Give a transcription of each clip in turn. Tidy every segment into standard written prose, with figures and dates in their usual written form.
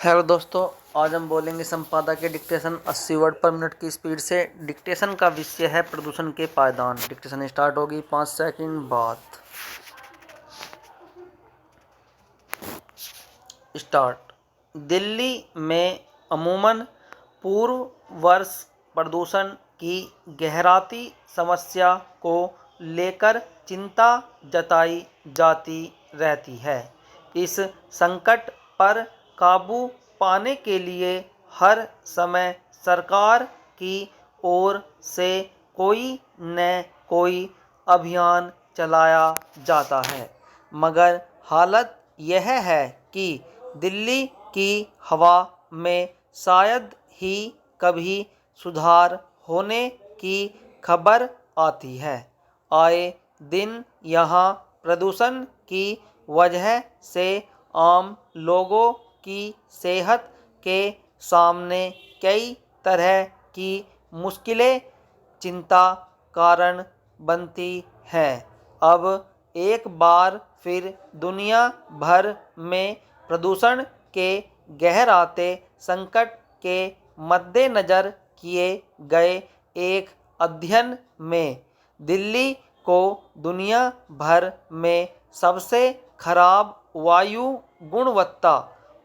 Hello दोस्तों, आज हम बोलेंगे संपादक के डिक्टेशन 80 वर्ड पर मिनट की स्पीड से। डिक्टेशन का विषय है प्रदूषण के पायदान। डिक्टेशन स्टार्ट होगी 5 सेकंड बाद। स्टार्ट। दिल्ली में अमूमन पूर्व वर्ष प्रदूषण की गहराती समस्या को लेकर चिंता जताई जाती रहती है। इस संकट पर काबू पाने के लिए हर समय सरकार की ओर से कोई न कोई अभियान चलाया जाता है, मगर हालत यह है कि दिल्ली की हवा में शायद ही कभी सुधार होने की खबर आती है। आए दिन यहाँ प्रदूषण की वजह से आम लोगों की सेहत के सामने कई तरह की मुश्किलें चिंता कारण बनती हैं। अब एक बार फिर दुनिया भर में प्रदूषण के गहराते संकट के मद्देनज़र किए गए एक अध्ययन में दिल्ली को दुनिया भर में सबसे खराब वायु गुणवत्ता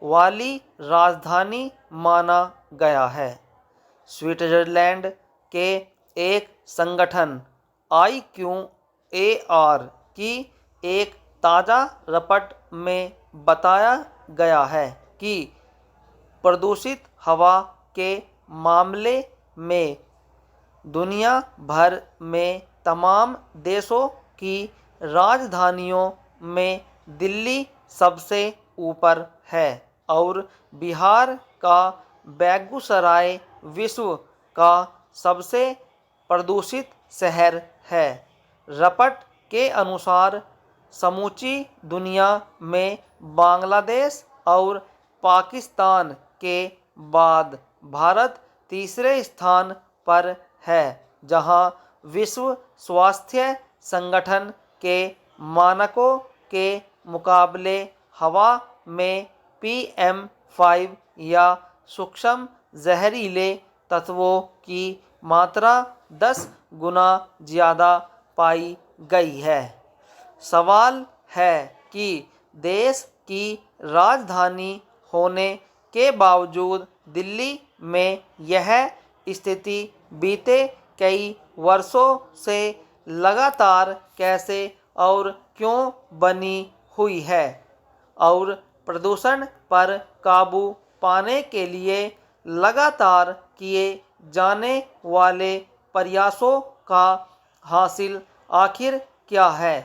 वाली राजधानी माना गया है। स्विट्जरलैंड के एक संगठन IQAR की एक ताज़ा रिपोर्ट में बताया गया है कि प्रदूषित हवा के मामले में दुनिया भर में तमाम देशों की राजधानियों में दिल्ली सबसे ऊपर है और बिहार का बेगूसराय विश्व का सबसे प्रदूषित शहर है। रिपोर्ट के अनुसार समूची दुनिया में बांग्लादेश और पाकिस्तान के बाद भारत तीसरे स्थान पर है, जहां विश्व स्वास्थ्य संगठन के मानकों के मुकाबले हवा में PM5 या सूक्ष्म जहरीले तत्वों की मात्रा 10 गुना ज़्यादा पाई गई है। सवाल है कि देश की राजधानी होने के बावजूद दिल्ली में यह स्थिति बीते कई वर्षों से लगातार कैसे और क्यों बनी हुई है, और प्रदूषण पर काबू पाने के लिए लगातार किए जाने वाले प्रयासों का हासिल आखिर क्या है।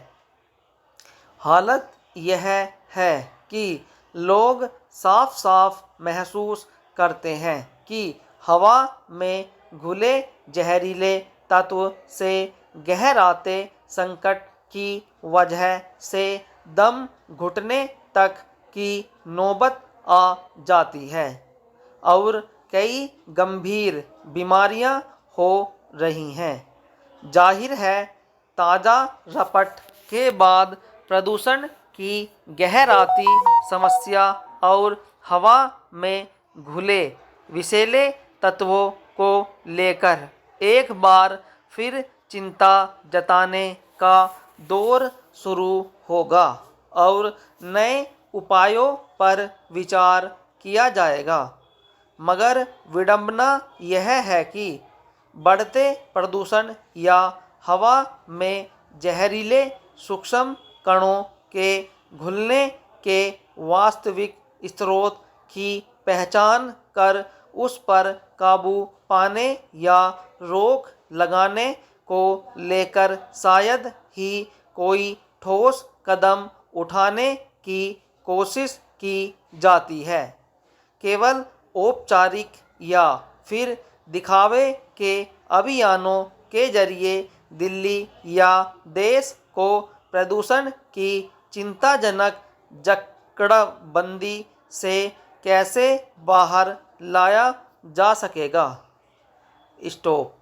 हालत यह है कि लोग साफ साफ महसूस करते हैं कि हवा में घुले जहरीले तत्व से गहराते संकट की वजह से दम घुटने तक की नौबत आ जाती है और कई गंभीर बीमारियां हो रही हैं। जाहिर है, ताज़ा रिपोर्ट के बाद प्रदूषण की गहराती समस्या और हवा में घुले विषैले तत्वों को लेकर एक बार फिर चिंता जताने का दौर शुरू होगा और नए उपायों पर विचार किया जाएगा। मगर विडंबना यह है कि बढ़ते प्रदूषण या हवा में जहरीले सूक्ष्म कणों के घुलने के वास्तविक स्रोत की पहचान कर उस पर काबू पाने या रोक लगाने को लेकर शायद ही कोई ठोस कदम उठाने की कोशिश की जाती है। केवल औपचारिक या फिर दिखावे के अभियानों के जरिए दिल्ली या देश को प्रदूषण की चिंताजनक जकड़बंदी से कैसे बाहर लाया जा सकेगा। स्टॉप।